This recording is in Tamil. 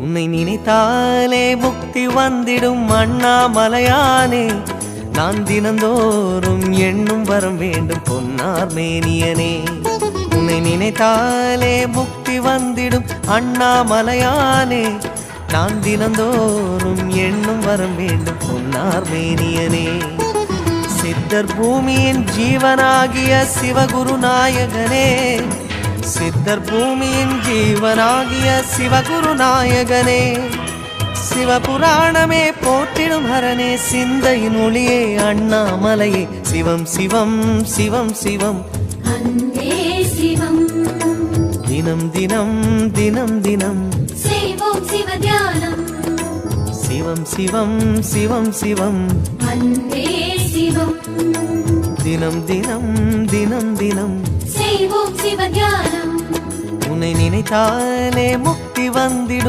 உன்னை நினைத்தாலே முக்தி வந்திடும் அண்ணாமலையானே. நான் தினந்தோறும் எண்ணும் வரம் வேண்டும் பொன்னார் மேனியனே. உன்னை நினைத்தாலே முக்தி வந்திடும் அண்ணாமலையானே. நான் தினந்தோறும் எண்ணும் வரம் வேண்டும் பொன்னார் மேனியனே. சித்தர் பூமியின் ஜீவனாகிய சிவகுரு நாயகனே. சித்தர் பூமியின் ஜீவனாகிய சிவகுரு நாயகனே. சிவபுராணமே போற்றிடும் ஹரனே. சிந்தையின் ஒளியே அண்ணாமலையே. சிவம் சிவம் சிவம் சிவம் அன்பே சிவம். தினம் தினம் தினம் தினம் செய்வோம் சிவ தியானம். சிவம் சிவம் சிவம் சிவம் அன்பே சிவம். தினம் தினம் தினம் தினம் செய்வோம் சிவ தியானம். உன்னை நினைத்தாலே முக்தி வந்திடும்